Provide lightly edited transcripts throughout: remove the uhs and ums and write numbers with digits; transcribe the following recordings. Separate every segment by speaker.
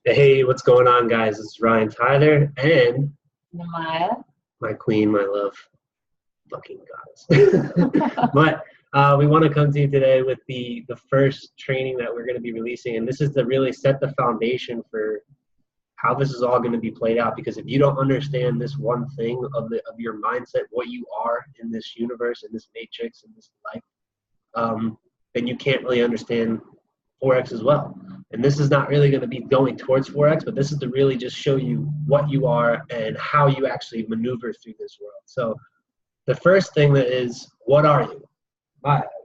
Speaker 1: Hey, what's going on, guys? This is Ryan Tyler and
Speaker 2: Namaya.
Speaker 1: my queen, my love, fucking goddess. But we want to come to you today with the first training that we're going to be releasing, and this is to really set the foundation for how this is all going to be played out. Because if you don't understand this one thing of your mindset, what you are in this universe, in this matrix, in this life, then you can't really understand Forex as well. And this is not really going to be going towards Forex, but this is to really just show you what you are and how you actually maneuver through this world. So the first thing that is, what are you?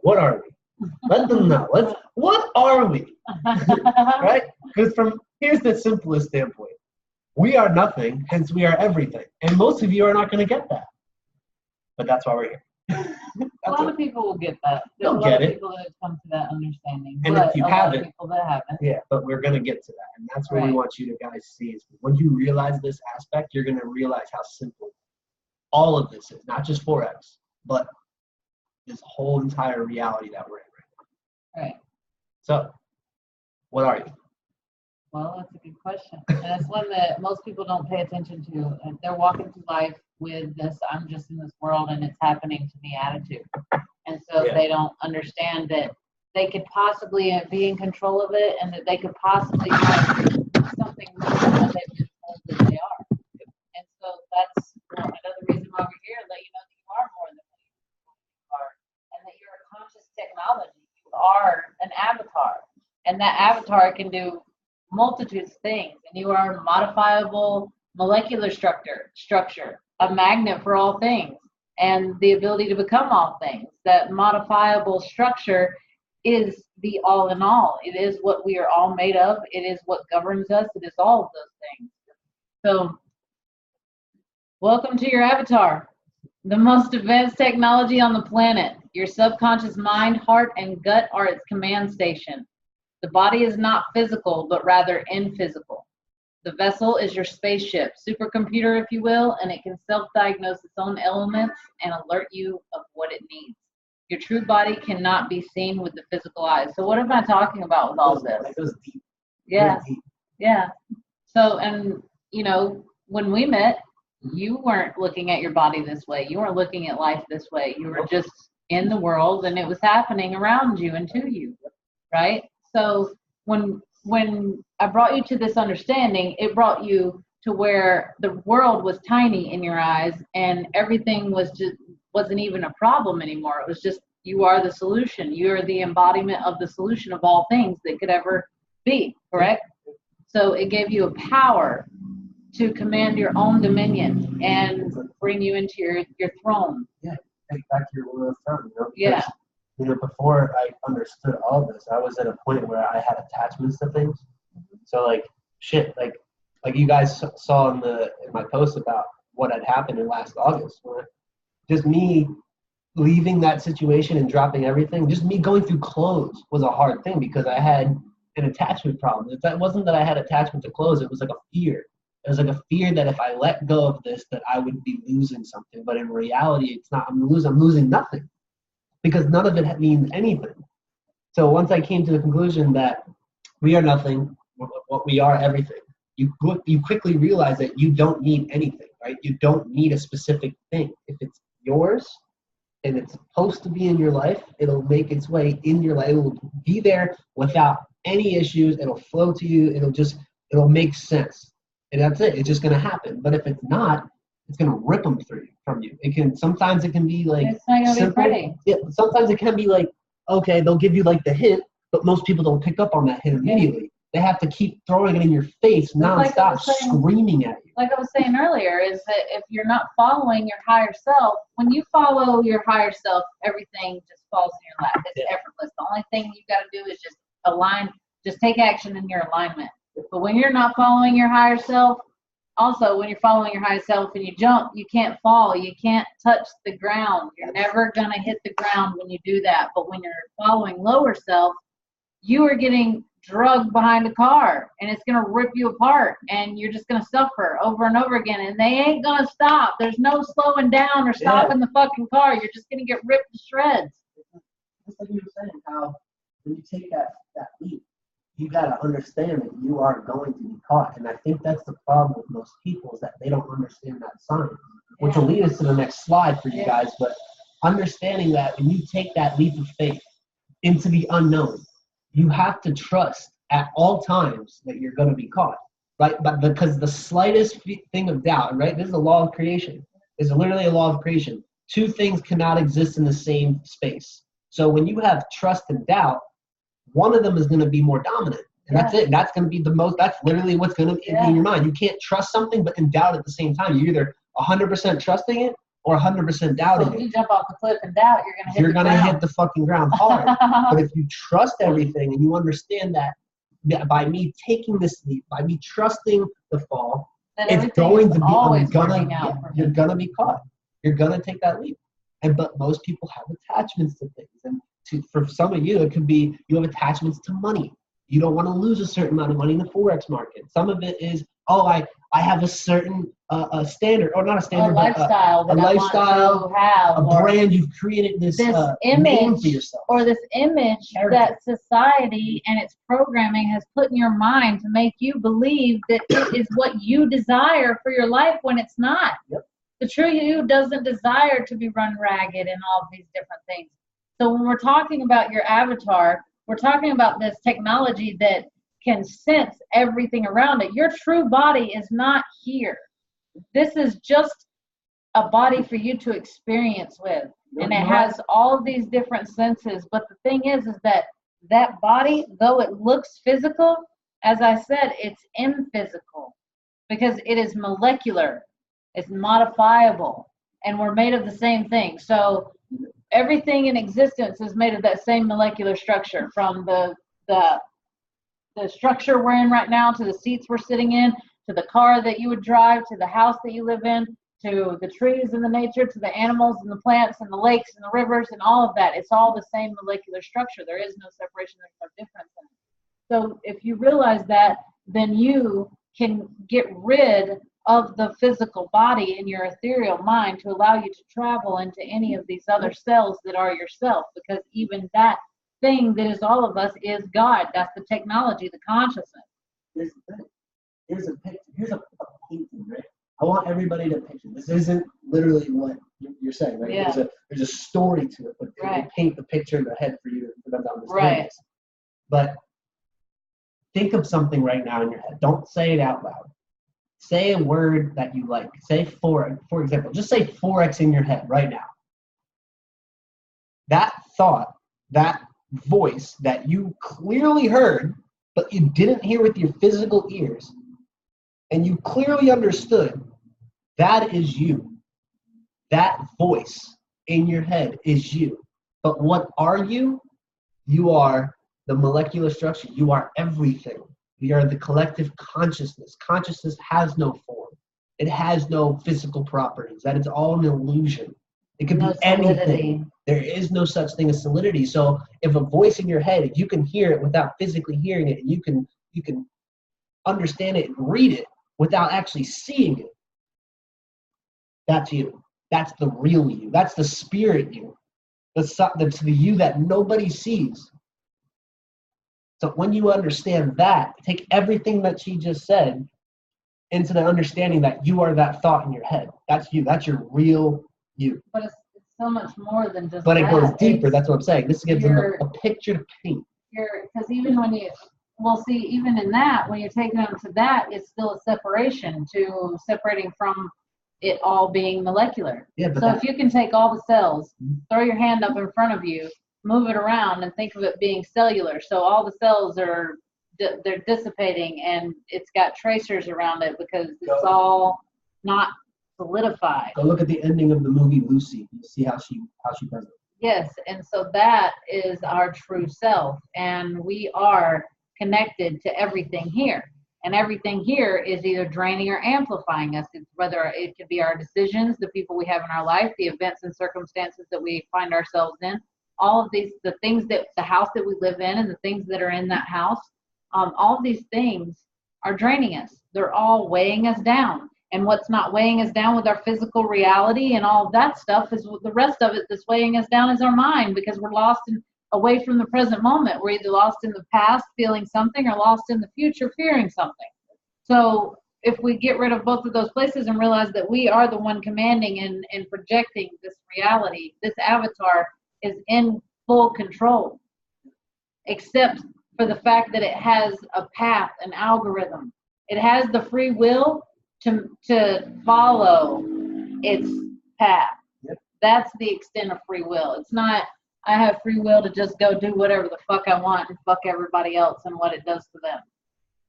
Speaker 1: What are we? Let them know. What are we? Right? Because here's the simplest standpoint. We are nothing, hence we are everything. And most of you are not going to get that. But that's why we're here.
Speaker 2: A lot of people will get that. There's
Speaker 1: They'll
Speaker 2: a lot
Speaker 1: get
Speaker 2: of
Speaker 1: it.
Speaker 2: people that have come to that understanding.
Speaker 1: And
Speaker 2: but
Speaker 1: if you
Speaker 2: a lot
Speaker 1: haven't,
Speaker 2: of people that haven't.
Speaker 1: yeah, but we're going to get to that. And that's what we
Speaker 2: Right.
Speaker 1: want you to guys see. Is when you realize this aspect, you're going to realize how simple all of this is. Not just Forex, but this whole entire reality that we're in right now.
Speaker 2: Right.
Speaker 1: So, what are you?
Speaker 2: Well, that's a good question. And that's one that most people don't pay attention to. And they're walking through life with this, I'm just in this world and it's happening to me attitude. And so
Speaker 1: Yeah.
Speaker 2: they don't understand that they could possibly be in control of it and that they could possibly have something more than what they've been told that they are. And so that's another reason why we're here, let you know that you are more than what you are and that you're a conscious technology. You are an avatar. And that avatar can do multitudes of things, and you are a modifiable molecular structure, a magnet for all things, and the ability to become all things. That modifiable structure is the all in all. It is what we are all made of. It is what governs us. It is all of those things. So, welcome to your avatar, the most advanced technology on the planet. Your subconscious mind, heart, and gut are its command station. The body is not physical, but rather physical. The vessel is your spaceship, supercomputer, if you will, and it can self-diagnose its own elements and alert you of what it needs. Your true body cannot be seen with the physical eyes. So what am I talking about with all of this?
Speaker 1: That goes deep.
Speaker 2: Yeah,
Speaker 1: Deep.
Speaker 2: yeah. So, and, you know, when we met, you weren't looking at your body this way. You weren't looking at life this way. You were just in the world, and it was happening around you and to you, right? So when I brought you to this understanding, it brought you to where the world was tiny in your eyes and everything wasn't even a problem anymore. It was just, you are the solution. You are the embodiment of the solution of all things that could ever be, correct? So it gave you a power to command your own dominion and bring you into your throne.
Speaker 1: Yeah, take back your will of time, you know?
Speaker 2: Yeah.
Speaker 1: Before I understood all this, I was at a point where I had attachments to things. So like you guys saw in my post about what had happened in last August. Just me leaving that situation and dropping everything, just me going through clothes was a hard thing because I had an attachment problem. It wasn't that I had attachment to clothes, it was like a fear. It was like a fear that if I let go of this, that I would be losing something. But in reality, it's not. I'm losing nothing. Because none of it means anything. So once I came to the conclusion that we are nothing, what we are everything, you quickly realize that you don't need anything, right? You don't need a specific thing. If it's yours and it's supposed to be in your life, it'll make its way in your life. It will be there without any issues. It'll flow to you. It'll make sense. And that's it. It's just going to happen. But if it's not, it's going to rip them from you. Sometimes it can be like
Speaker 2: It's not going to be pretty.
Speaker 1: Yeah, sometimes it can be like, okay, they'll give you like the hint, but most people don't pick up on that hint immediately. They have to keep throwing it in your face nonstop, screaming at you.
Speaker 2: Like I was saying earlier, is that if you're not following your higher self, when you follow your higher self, everything just falls in your lap. It's effortless. The only thing you got to do is just take action in your alignment. But when you're not following your higher self, also, when you're following your higher self and you jump, you can't fall. You can't touch the ground. You're never going to hit the ground when you do that. But when you're following lower self, you are getting drugged behind a car, and it's going to rip you apart, and you're just going to suffer over and over again, and they ain't going to stop. There's no slowing down or stopping the fucking car. You're just going to get ripped to shreds.
Speaker 1: Just like you were saying, how when you take that leap, you got to understand that you are going to be caught. And I think that's the problem with most people, is that they don't understand that sign, which will lead us to the next slide for you guys. But understanding that when you take that leap of faith into the unknown, you have to trust at all times that you're going to be caught, right? But because the slightest thing of doubt, right? This is the law of creation. It's literally a law of creation. Two things cannot exist in the same space. So when you have trust and doubt, one of them is going to be more dominant. And that's it. That's going to be the most, that's literally what's going to be in your mind. You can't trust something but in doubt at the same time. You're either 100% trusting it or 100% doubting it.
Speaker 2: So if you jump off the cliff and doubt, you're going to
Speaker 1: hit the fucking ground hard. But if you trust everything and you understand that by me taking this leap, by me trusting the fall, it's going to be, you're going to be caught. You're going to take that leap. But most people have attachments to things. And for some of you, it could be you have attachments to money. You don't want to lose a certain amount of money in the Forex market. Some of it is, I have a certain standard, or not a standard,
Speaker 2: a lifestyle,
Speaker 1: but a lifestyle,
Speaker 2: to have,
Speaker 1: a brand. You've created this
Speaker 2: image
Speaker 1: name for yourself,
Speaker 2: or this image that society and its programming has put in your mind to make you believe that it is what you desire for your life when it's not.
Speaker 1: Yep.
Speaker 2: The true you doesn't desire to be run ragged and all of these different things. So when we're talking about your avatar, we're talking about this technology that can sense everything around it. Your true body is not here. This is just a body for you to experience with. And it has all of these different senses. But the thing is that that body, though it looks physical, as I said, it's imphysical because it is molecular. It's modifiable. And we're made of the same thing. So everything in existence is made of that same molecular structure, from the structure we're in right now, to the seats we're sitting in, to the car that you would drive, to the house that you live in, to the trees and the nature, to the animals and the plants and the lakes and the rivers and all of that. It's all the same molecular structure. There is no separation. There's no difference in it. So if you realize that, then you can get rid of the physical body in your ethereal mind to allow you to travel into any of these other cells that are yourself, because even that thing that is all of us is God. That's the technology, the consciousness.
Speaker 1: Here's a picture. Here's a painting, right? I want everybody to picture. This isn't literally what you're saying, right?
Speaker 2: Yeah.
Speaker 1: There's a story to it, but they paint the picture in their head for them to understand this. But think of something right now in your head. Don't say it out loud. Say a word that you like. Say for example, just say Forex in your head right now. That thought, that voice that you clearly heard, but you didn't hear with your physical ears, and you clearly understood, that is you. That voice in your head is you. But what are you? You are the molecular structure. You are everything. We are the collective consciousness. Consciousness has no form. It has no physical properties. That is all an illusion. It could be anything. There is no such thing as solidity. So if a voice in your head, if you can hear it without physically hearing it, and you can understand it and read it without actually seeing it, that's you. That's the real you. That's the spirit you. That's the you that nobody sees. So when you understand that, take everything that she just said into the understanding that you are that thought in your head. That's you. That's your real you.
Speaker 2: But it's so much more than just
Speaker 1: But
Speaker 2: that.
Speaker 1: It goes deeper. That's what I'm saying. This gives them a picture to paint.
Speaker 2: Because even when even in that, when you're taking them to that, it's still a separating from it all being molecular.
Speaker 1: Yeah,
Speaker 2: so if you can take all the cells, throw your hand up in front of you, move it around, and think of it being cellular. So all the cells they're dissipating, and it's got tracers around it because it's all not solidified.
Speaker 1: Go look at the ending of the movie Lucy. You see how she does it.
Speaker 2: Yes, and so that is our true self, and we are connected to everything here. And everything here is either draining or amplifying us. It's whether it could be our decisions, the people we have in our life, the events and circumstances that we find ourselves in, all of these, the things that the house that we live in and the things that are in that house, all of these things are draining us. They're all weighing us down. And what's not weighing us down with our physical reality and all of that stuff is the rest of it that's weighing us down is our mind, because we're lost in away from the present moment. We're either lost in the past feeling something or lost in the future fearing something. So if we get rid of both of those places and realize that we are the one commanding and projecting this reality, this avatar is in full control, except for the fact that it has a path, an algorithm. It has the free will to follow its path.
Speaker 1: Yep.
Speaker 2: That's the extent of free will. It's not, I have free will to just go do whatever the fuck I want and fuck everybody else and what it does to them.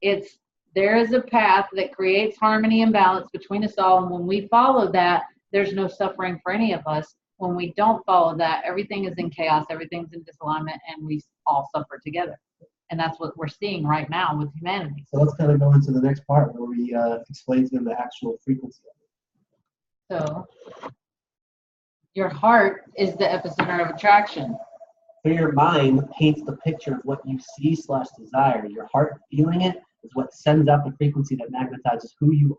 Speaker 2: It's, there is a path that creates harmony and balance between us all. And when we follow that, there's no suffering for any of us. When we don't follow that, everything is in chaos, everything's in disalignment, and we all suffer together. And that's what we're seeing right now with humanity.
Speaker 1: So let's kind of go into the next part where we explain to them the actual frequency of it.
Speaker 2: So your heart is the epicenter of attraction.
Speaker 1: So your mind paints the picture of what you see / desire. Your heart feeling it is what sends out the frequency that magnetizes who you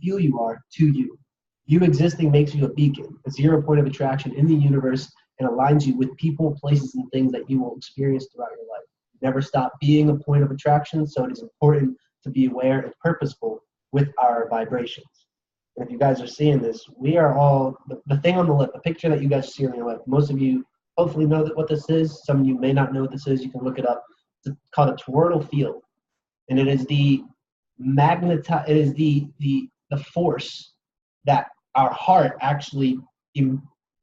Speaker 1: feel you are to you. You existing makes you a beacon, a 0 point of attraction in the universe, and aligns you with people, places, and things that you will experience throughout your life. Never stop being a point of attraction, so it is important to be aware and purposeful with our vibrations. And if you guys are seeing this, we are all, the thing on the left, the picture that you guys see on your left, most of you hopefully know what this is. Some of you may not know what this is. You can look it up. It's called a toroidal field. And it is the force that our heart actually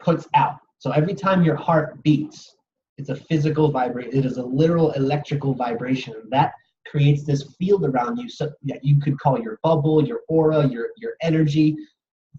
Speaker 1: puts out. So every time your heart beats, it's a physical vibration. It is a literal electrical vibration. That creates this field around you so that you could call your bubble, your aura, your energy.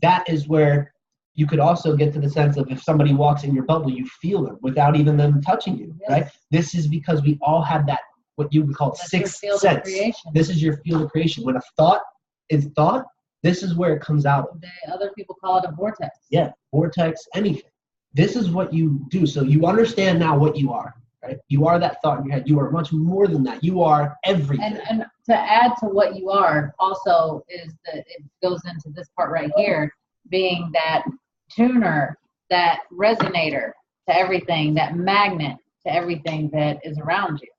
Speaker 1: That is where you could also get to the sense of if somebody walks in your bubble, you feel them without even them touching you, yes. Right? This is because we all have that, what you would call sixth sense. This is your field of creation. When a thought is thought, this is where it comes out of.
Speaker 2: Other people call it a vortex.
Speaker 1: Yeah, vortex, anything. This is what you do. So you understand now what you are, right? You are that thought in your head. You are much more than that. You are everything.
Speaker 2: And to add to what you are also is that it goes into this part right here, being that tuner, that resonator to everything, that magnet to everything that is around you.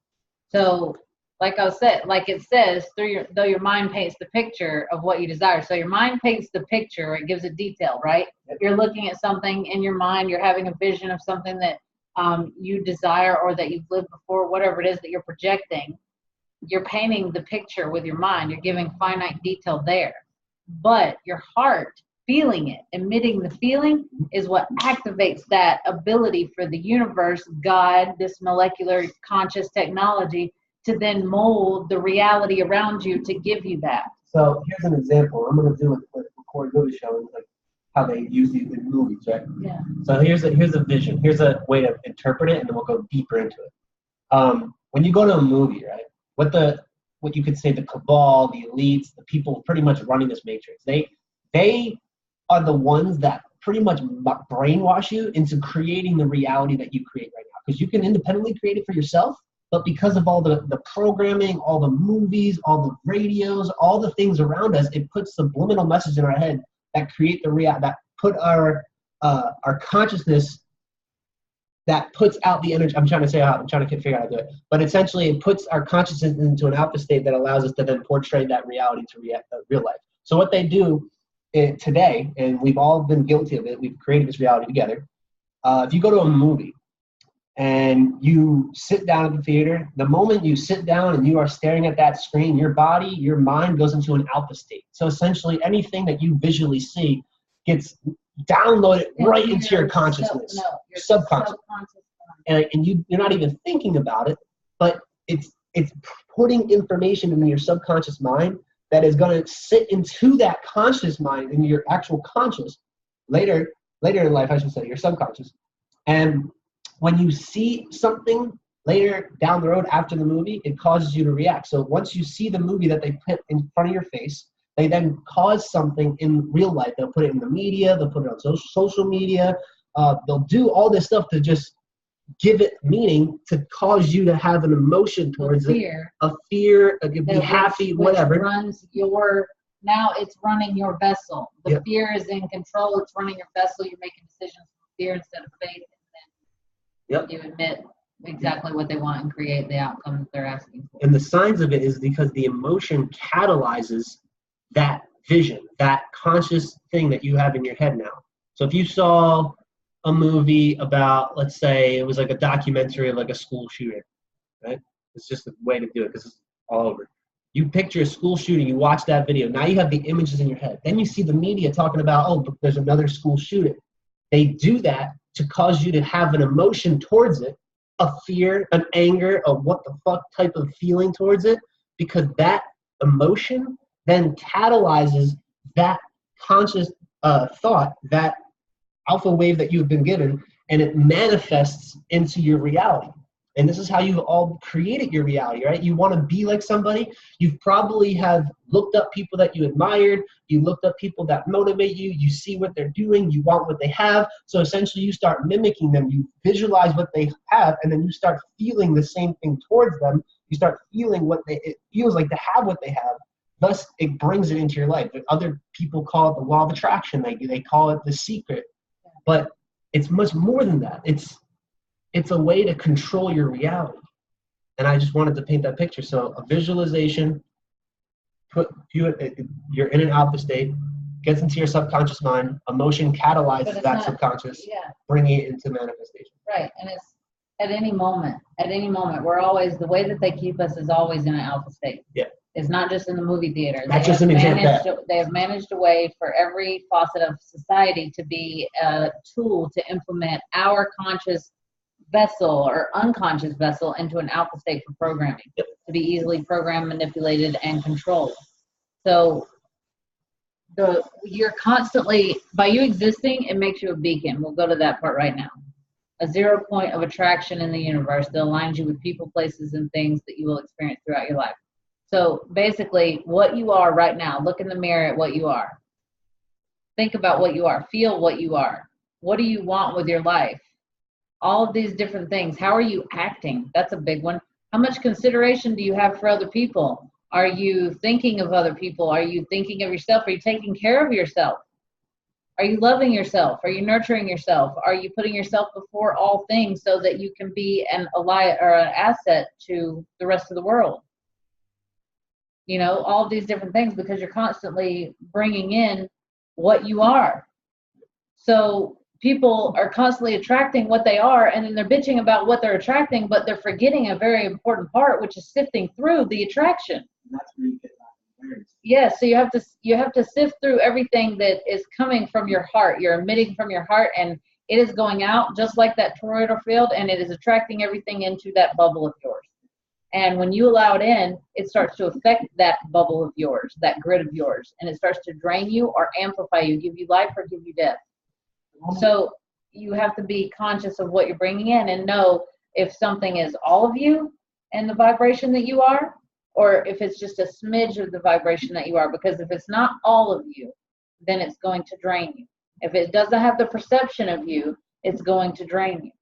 Speaker 2: So like I said, like it says, though your mind paints the picture of what you desire. So your mind paints the picture, it gives it detail, right? Yep. You're looking at something in your mind, you're having a vision of something that you desire or that you've lived before, whatever it is that you're projecting. You're painting the picture with your mind. You're giving finite detail there. But your heart, feeling it, emitting the feeling, is what activates that ability for the universe, God, this molecular conscious technology, to then mold the reality around you to give you that.
Speaker 1: So here's an example. I'm going to do it with Corey movie shows, like how they use these in movies, right?
Speaker 2: Yeah.
Speaker 1: So here's a vision. Here's a way to interpret it, and then we'll go deeper into it. When you go to a movie, right? What you could say, the cabal, the elites, the people pretty much running this matrix. They are the ones that pretty much brainwash you into creating the reality that you create right now. Because you can independently create it for yourself. But because of all the programming, all the movies, all the radios, all the things around us, it puts subliminal messages in our head that create that put our consciousness, that puts out the energy. I'm trying to figure out how to do it. But essentially, it puts our consciousness into an alpha state that allows us to then portray that reality to real life. So what they do today, and we've all been guilty of it, we've created this reality together. If you go to a movie, and you sit down at the theater, the moment you sit down and you are staring at that screen, your body, your mind goes into an alpha state. So essentially anything that you visually see gets downloaded right into your consciousness, your subconscious. And you're not even thinking about it, but it's putting information into your subconscious mind that is going to sit into that conscious mind, in your actual conscious, later in life, I should say, your subconscious. And when you see something later down the road after the movie, it causes you to react. So once you see the movie that they put in front of your face, they then cause something in real life. They'll put it in the media, they'll put it on social media, they'll do all this stuff to just give it meaning, to cause you to have an emotion towards it, a fear, be happy, whatever.
Speaker 2: Now it's running your vessel. The
Speaker 1: Yep.
Speaker 2: fear is in control, it's running your vessel, you're making decisions from fear instead of faith.
Speaker 1: Yep.
Speaker 2: You admit exactly what they want and create the outcome that they're asking for.
Speaker 1: And the signs of it is because the emotion catalyzes that vision, that conscious thing that you have in your head now. So if you saw a movie about, let's say it was like a documentary of like a school shooting, right? It's just a way to do it because it's all over. You picture a school shooting, you watch that video. Now you have the images in your head. Then you see the media talking about, oh, but there's another school shooting. They do that to cause you to have an emotion towards it, a fear, an anger, a what the fuck type of feeling towards it, because that emotion then catalyzes that conscious thought, that alpha wave that you've been given, and it manifests into your reality. And this is how you all created your reality, right? You want to be like somebody. You probably have looked up people that you admired. You looked up people that motivate you. You see what they're doing. You want what they have. So essentially you start mimicking them. You visualize what they have, and then you start feeling the same thing towards them. You start feeling what it feels like to have what they have. Thus, it brings it into your life. Other people call it the law of attraction. They call it the secret. But it's much more than that. It's a way to control your reality. And I just wanted to paint that picture. So a visualization, you're in an alpha state, gets into your subconscious mind, emotion catalyzes that subconscious, bringing it into manifestation.
Speaker 2: Right, and it's at any moment, we're always, the way that they keep us is always in an alpha state.
Speaker 1: Yeah.
Speaker 2: It's not just in the movie theater.
Speaker 1: That's just an example.
Speaker 2: They have managed a way for every facet of society to be a tool to implement our conscious vessel or unconscious vessel into an alpha state for programming, to be easily programmed, manipulated, and controlled. So you're constantly, by you existing, it makes you a beacon. We'll go to that part right now. A 0 point of attraction in the universe that aligns you with people, places, and things that you will experience throughout your life. So basically, what you are right now, look in the mirror at what you are. Think about what you are. Feel what you are. What do you want with your life? All of these different things. How are you acting? That's a big one. How much consideration do you have for other people? Are you thinking of other people? Are you thinking of yourself? Are you taking care of yourself? Are you loving yourself? Are you nurturing yourself? Are you putting yourself before all things so that you can be an ally or an asset to the rest of the world? You know, all of these different things, because you're constantly bringing in what you are. So people are constantly attracting what they are, and then they're bitching about what they're attracting, but they're forgetting a very important part, which is sifting through the attraction.
Speaker 1: That's where you get that awareness.
Speaker 2: Yeah, so you have to sift through everything that is coming from your heart. You're emitting from your heart, and it is going out just like that toroidal field, and it is attracting everything into that bubble of yours. And when you allow it in, it starts to affect that bubble of yours, that grid of yours, and it starts to drain you or amplify you, give you life or give you death. So you have to be conscious of what you're bringing in and know if something is all of you and the vibration that you are, or if it's just a smidge of the vibration that you are. Because if it's not all of you, then it's going to drain you. If it doesn't have the perception of you, it's going to drain you.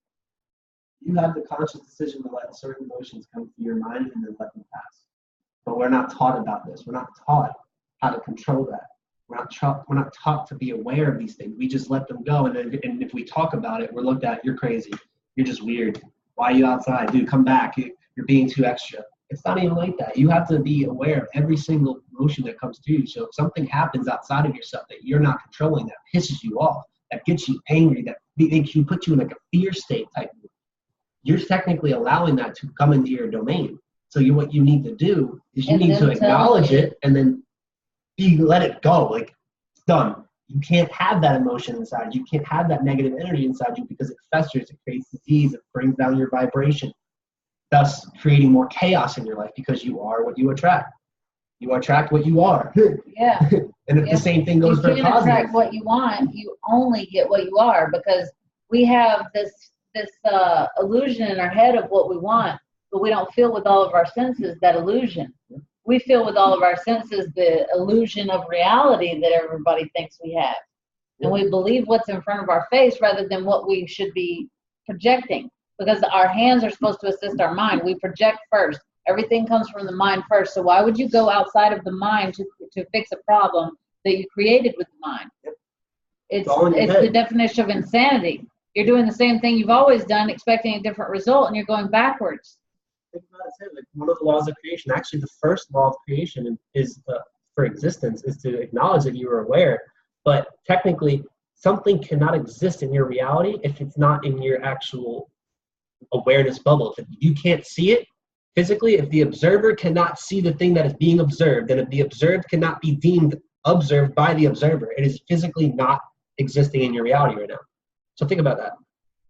Speaker 1: You have the conscious decision to let certain emotions come through your mind and then let them pass. But we're not taught about this. We're not taught how to control that. We're not taught to be aware of these things. We just let them go. And if we talk about it, we're looked at, you're crazy. You're just weird. Why are you outside? Dude, come back. You're being too extra. It's not even like that. You have to be aware of every single emotion that comes to you. So if something happens outside of yourself that you're not controlling, that pisses you off, that gets you angry, that makes you put you in like a fear state type of, you're technically allowing that to come into your domain. So what you need to do is you need to acknowledge it and then let it go. Like, it's done. You can't have that emotion inside. You can't have that negative energy inside you because it festers, it creates disease, it brings down your vibration, thus creating more chaos in your life because you are what you attract. You attract what you are.
Speaker 2: Yeah.
Speaker 1: And if the same thing goes for positive. You can't
Speaker 2: attract what you want. You only get what you are, because we have this illusion in our head of what we want, but we don't feel with all of our senses that illusion. We feel with all of our senses the illusion of reality that everybody thinks we have. And we believe what's in front of our face rather than what we should be projecting, because our hands are supposed to assist our mind. We project first. Everything comes from the mind first. So why would you go outside of the mind to fix a problem that you created with the mind? It's the definition of insanity. You're doing the same thing you've always done, expecting a different result, and you're going backwards.
Speaker 1: Think about it, like one of the laws of creation, actually the first law of creation is for existence is to acknowledge that you are aware, but technically something cannot exist in your reality if it's not in your actual awareness bubble. If you can't see it physically, if the observer cannot see the thing that is being observed, then if the observed cannot be deemed observed by the observer, it is physically not existing in your reality right now. So think about that.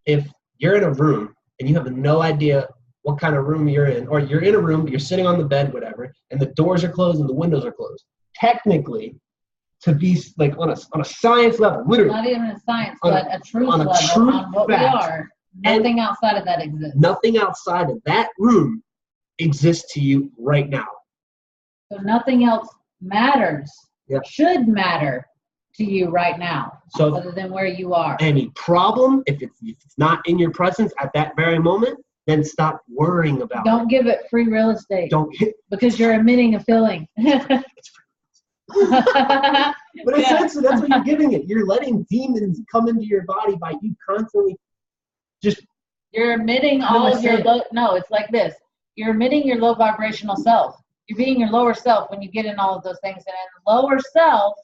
Speaker 1: If you're in a room and you have no idea what kind of room you're in, or you're in a room, but you're sitting on the bed, whatever, and the doors are closed and the windows are closed, technically, to be like on a science level, literally.
Speaker 2: Not even a science, but a truth level on what we are. Nothing outside of that exists.
Speaker 1: Nothing outside of that room exists to you right now.
Speaker 2: So nothing else matters, should matter to you right now, so other than where you are.
Speaker 1: Any problem, if it's not in your presence at that very moment, then stop worrying about it.
Speaker 2: Don't give it free real estate. Because you're emitting a feeling.
Speaker 1: But essentially, that's what you're giving it. You're letting demons come into your body by you constantly just.
Speaker 2: You're emitting all of your no, it's like this. You're emitting your low vibrational self. You're being your lower self when you get in all of those things. And in lower self,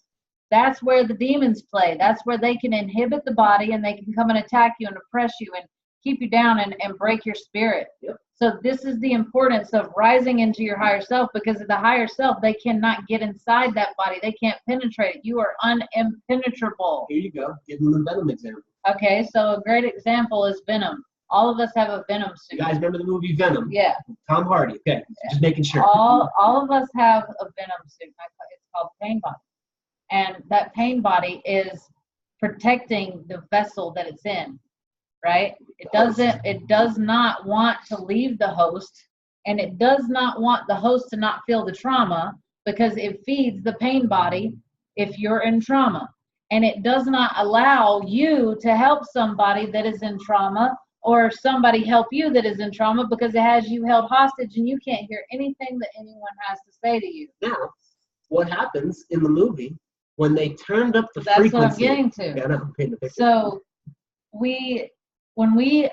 Speaker 2: that's where the demons play. That's where they can inhibit the body and they can come and attack you and oppress you and keep you down and break your spirit.
Speaker 1: Yep.
Speaker 2: So this is the importance of rising into your higher self, because of the higher self, they cannot get inside that body. They can't penetrate it. You are unimpenetrable.
Speaker 1: Here you go. Give them the Venom example.
Speaker 2: Okay, so a great example is Venom. All of us have a Venom suit.
Speaker 1: You guys remember the movie Venom?
Speaker 2: Yeah.
Speaker 1: Tom Hardy. Okay, just making sure.
Speaker 2: All of us have a Venom suit. It's called pain body. And that pain body is protecting the vessel that it's in. Right? It does not want to leave the host, and it does not want the host to not feel the trauma, because it feeds the pain body if you're in trauma. And it does not allow you to help somebody that is in trauma, or somebody help you that is in trauma, because it has you held hostage and you can't hear anything that anyone has to say to you.
Speaker 1: Now, what happens in the movie when they turned up the
Speaker 2: frequency? That's what I'm getting to.
Speaker 1: Yeah, I'm painting the picture.
Speaker 2: So when we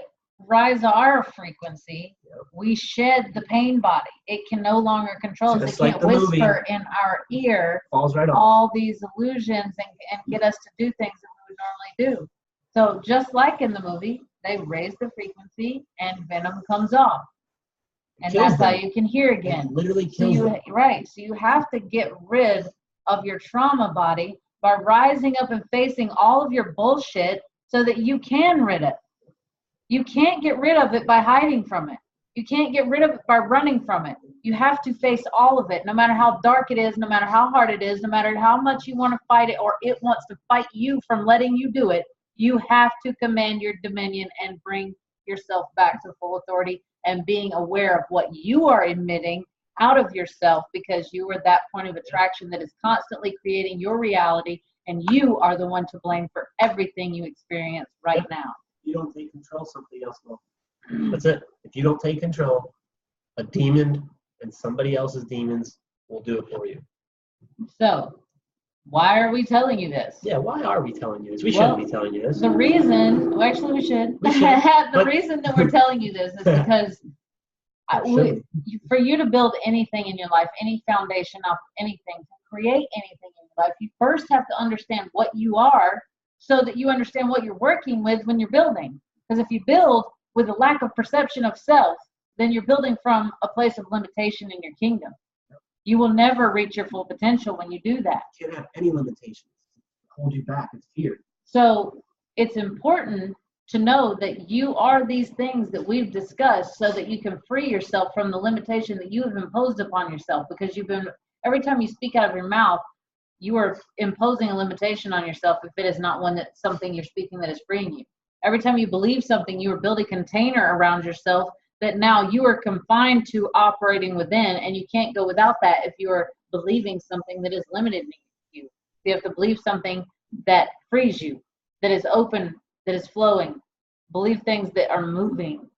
Speaker 2: rise our frequency, we shed the pain body. It can no longer control us. It can't whisper in our ear all these illusions and get us to do things that we would normally do. So just like in the movie, they raise the frequency and Venom comes off. And that's how you can hear again.
Speaker 1: It literally kills them.
Speaker 2: Right. So you have to get rid of your trauma body by rising up and facing all of your bullshit so that you can rid it. You can't get rid of it by hiding from it. You can't get rid of it by running from it. You have to face all of it, no matter how dark it is, no matter how hard it is, no matter how much you want to fight it or it wants to fight you from letting you do it. You have to command your dominion and bring yourself back to full authority and being aware of what you are emitting out of yourself, because you are that point of attraction that is constantly creating your reality, and you are the one to blame for everything you experience right now.
Speaker 1: You don't take control, something else will. That's it. If you don't take control, a demon and somebody else's demons will do it for you.
Speaker 2: So, why are we telling you this?
Speaker 1: Yeah, why are we telling you this? We shouldn't be telling you this.
Speaker 2: The reason, well, actually we should. The reason that we're telling you this is because for you to build anything in your life, any foundation of anything, to create anything in your life, you first have to understand what you are, so that you understand what you're working with when you're building. Because if you build with a lack of perception of self, then you're building from a place of limitation in your kingdom. You will never reach your full potential when you do that.
Speaker 1: You can't have any limitations. Hold you back. It's fear.
Speaker 2: So it's important to know that you are these things that we've discussed, so that you can free yourself from the limitation that you have imposed upon yourself, because every time you speak out of your mouth, you are imposing a limitation on yourself if it is not something you're speaking that is freeing you. Every time you believe something, you are building a container around yourself that now you are confined to operating within, and you can't go without that if you are believing something that is limiting you. You have to believe something that frees you, that is open, that is flowing. Believe things that are moving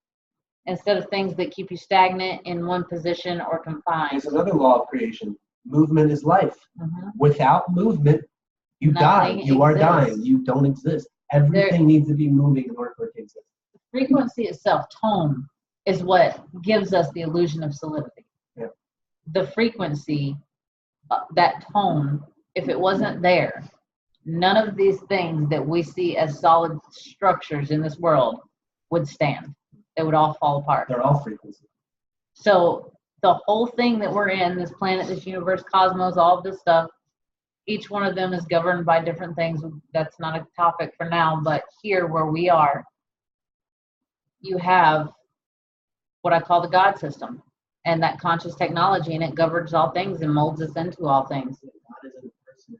Speaker 2: instead of things that keep you stagnant in one position or confined.
Speaker 1: There's another law of creation. Movement is life. Mm-hmm. Without movement, you die. You are dying. You don't exist. Everything needs to be moving in order for it to exist.
Speaker 2: The frequency itself, tone, is what gives us the illusion of solidity.
Speaker 1: Yeah.
Speaker 2: The frequency, that tone, if it wasn't there, none of these things that we see as solid structures in this world would stand. They would all fall apart.
Speaker 1: They're all frequency.
Speaker 2: So the whole thing that we're in, this planet, this universe, cosmos, all of this stuff, each one of them is governed by different things. That's not a topic for now, but here where we are, you have what I call the God system, and that conscious technology, and it governs all things and molds us into all things.
Speaker 1: God isn't a person.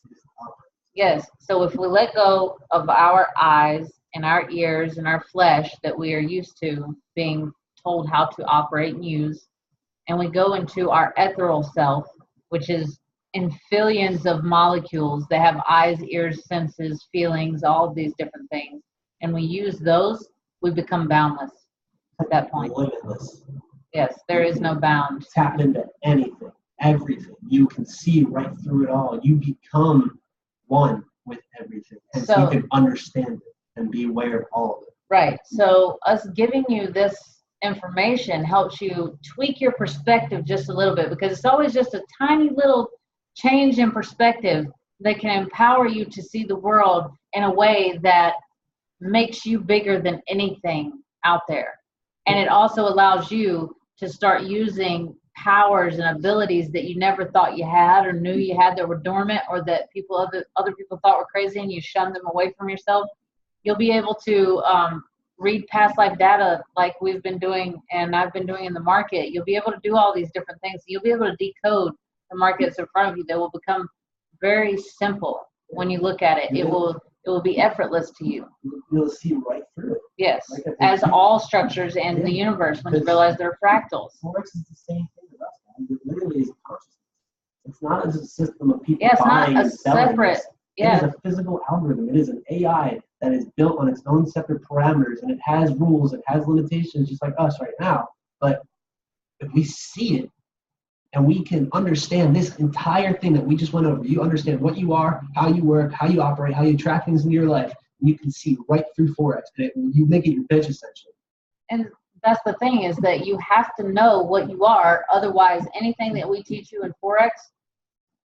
Speaker 1: It's
Speaker 2: Yes. So if we let go of our eyes and our ears and our flesh that we are used to being told how to operate and use, and we go into our ethereal self, which is in billions of molecules that have eyes, ears, senses, feelings, all of these different things, and we use those, we become boundless at that point.
Speaker 1: limitless.
Speaker 2: Yes, there is no bound.
Speaker 1: Tap into anything, everything. You can see right through it all. You become one with everything. And so you can understand it and be aware of all of it.
Speaker 2: Right. So us giving you this information helps you tweak your perspective just a little bit, because it's always just a tiny little change in perspective that can empower you to see the world in a way that makes you bigger than anything out there. And it also allows you to start using powers and abilities that you never thought you had or knew you had, that were dormant, or that other people thought were crazy and you shunned them away from yourself. You'll be able to read past life data like we've been doing and I've been doing in the market. You'll be able to do all these different things. You'll be able to decode the markets in front of you. That will become very simple when you look at it. It will be effortless to you.
Speaker 1: You'll see right through it.
Speaker 2: Yes, as all structures in the universe, when you realize they're fractals.
Speaker 1: Forex is the same thing with us, man. It literally is consciousness. It's not a system of people
Speaker 2: It's
Speaker 1: buying
Speaker 2: not a
Speaker 1: and selling.
Speaker 2: separate.
Speaker 1: It is a physical algorithm. It is an AI that is built on its own separate parameters, and it has rules, it has limitations, just like us right now. But if we see it, and we can understand this entire thing that we just went over, you understand what you are, how you work, how you operate, how you attract things into your life, and you can see right through Forex. And you make it your bitch, essentially.
Speaker 2: And that's the thing, is that you have to know what you are. Otherwise, anything that we teach you in Forex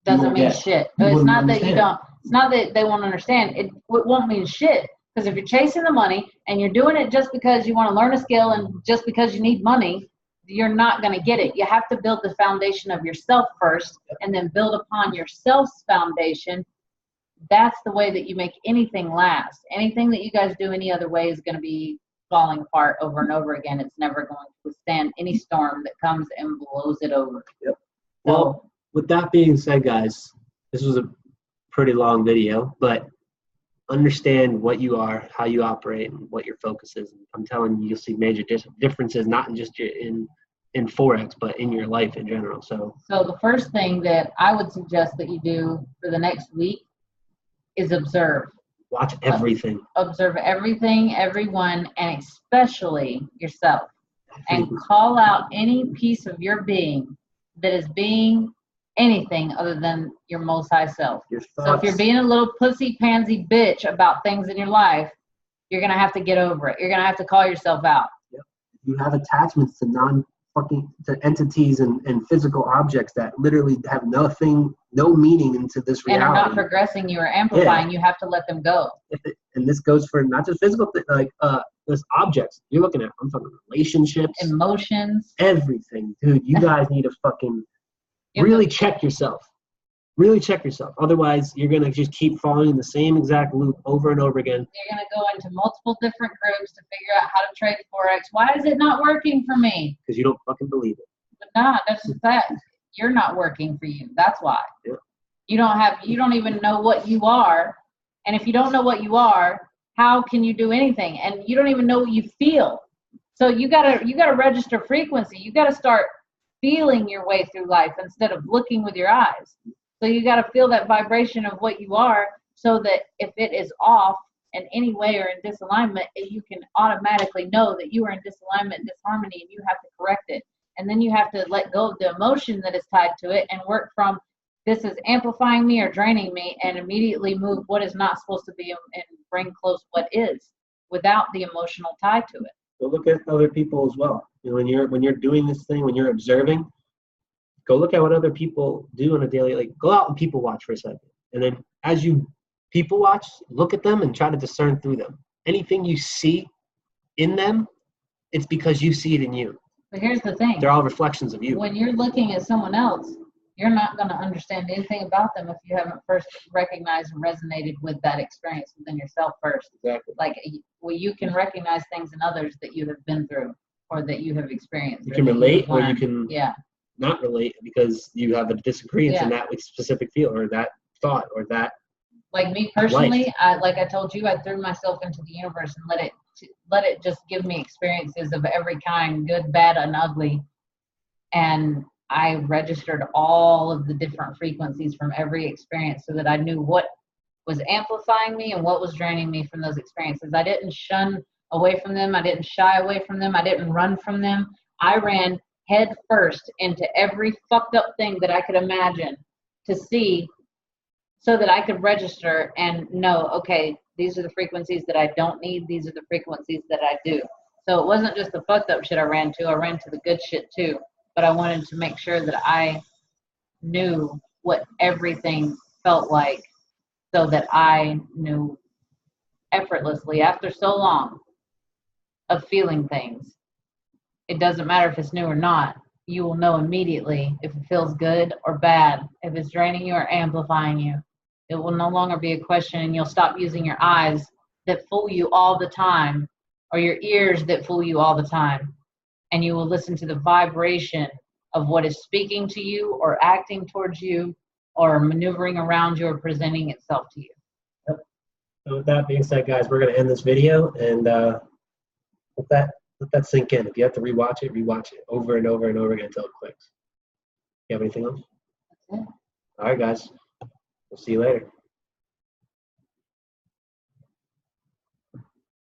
Speaker 2: doesn't mean shit. It's not that you don't. It's not that they won't understand. It won't mean shit. Because if you're chasing the money and you're doing it just because you want to learn a skill and just because you need money, you're not going to get it. You have to build the foundation of yourself first, and then build upon yourself's foundation. That's the way that you make anything last. Anything that you guys do any other way is going to be falling apart over and over again. It's never going to withstand any storm that comes and blows it over.
Speaker 3: Yep. Well, with that being said, guys, this was a pretty long video, but understand what you are, how you operate, and what your focus is. I'm telling you, you'll see major differences, not in just in Forex, but in your life in general. So
Speaker 2: the first thing that I would suggest that you do for the next week is observe.
Speaker 3: Watch everything.
Speaker 2: Observe everything, everyone, and especially yourself. And call out any piece of your being that is being anything other than your most high self. So if you're being a little pussy pansy bitch about things in your life, you're going to have to get over it. You're going to have to call yourself out.
Speaker 3: Yep. You have attachments to to entities and physical objects that literally have no meaning into this reality.
Speaker 2: And are not progressing you or amplifying, you have to let them go.
Speaker 3: And this goes for not just physical, there's objects you're looking at. I'm talking relationships,
Speaker 2: emotions,
Speaker 3: everything. Dude, you guys need to fucking really check yourself. Really check yourself. Otherwise, you're going to just keep falling in the same exact loop over and over again.
Speaker 2: You're going to go into multiple different groups to figure out how to trade Forex. Why is it not working for me?
Speaker 3: Because you don't fucking believe it.
Speaker 2: But nah, that's just that. You're not working for you. That's why.
Speaker 3: Yeah.
Speaker 2: You don't even know what you are. And if you don't know what you are, how can you do anything? And you don't even know what you feel. So you gotta register frequency. You gotta start feeling your way through life instead of looking with your eyes. So you got to feel that vibration of what you are, so that if it is off in any way or in disalignment, you can automatically know that you are in disalignment, disharmony, and you have to correct it. And then you have to let go of the emotion that is tied to it and work from this is amplifying me or draining me, and immediately move what is not supposed to be and bring close what is without the emotional tie to it.
Speaker 3: Go look at other people as well. You know, when you're doing this thing, when you're observing, go look at what other people do on a daily, like go out and people watch for a second. And then as you people watch, look at them and try to discern through them. Anything you see in them, it's because you see it in you.
Speaker 2: But here's the thing.
Speaker 3: They're all reflections of you.
Speaker 2: When you're looking at someone else, you're not going to understand anything about them if you haven't first recognized and resonated with that experience within yourself first.
Speaker 3: Exactly.
Speaker 2: Like, well, you can recognize things in others that you have been through or that you have experienced.
Speaker 3: You can relate or you
Speaker 2: learned.
Speaker 3: can
Speaker 2: Yeah.
Speaker 3: not relate because you have a disagreement in that specific feel or that thought or that.
Speaker 2: Like me personally, like I told you, I threw myself into the universe and let it just give me experiences of every kind, good, bad, and ugly. And I registered all of the different frequencies from every experience so that I knew what was amplifying me and what was draining me from those experiences. I didn't shun away from them. I didn't shy away from them. I didn't run from them. I ran head first into every fucked up thing that I could imagine to see so that I could register and know, okay, these are the frequencies that I don't need. These are the frequencies that I do. So it wasn't just the fucked up shit I ran to the good shit too. But I wanted to make sure that I knew what everything felt like so that I knew effortlessly after so long of feeling things. It doesn't matter if it's new or not. You will know immediately if it feels good or bad, if it's draining you or amplifying you. It will no longer be a question, and you'll stop using your eyes that fool you all the time or your ears that fool you all the time. And you will listen to the vibration of what is speaking to you or acting towards you or maneuvering around you or presenting itself to you.
Speaker 3: Yep. So with that being said, guys, we're going to end this video and let that sink in. If you have to rewatch it over and over and over again until it clicks. You have anything else?
Speaker 2: That's it.
Speaker 3: All right, guys. We'll see you later.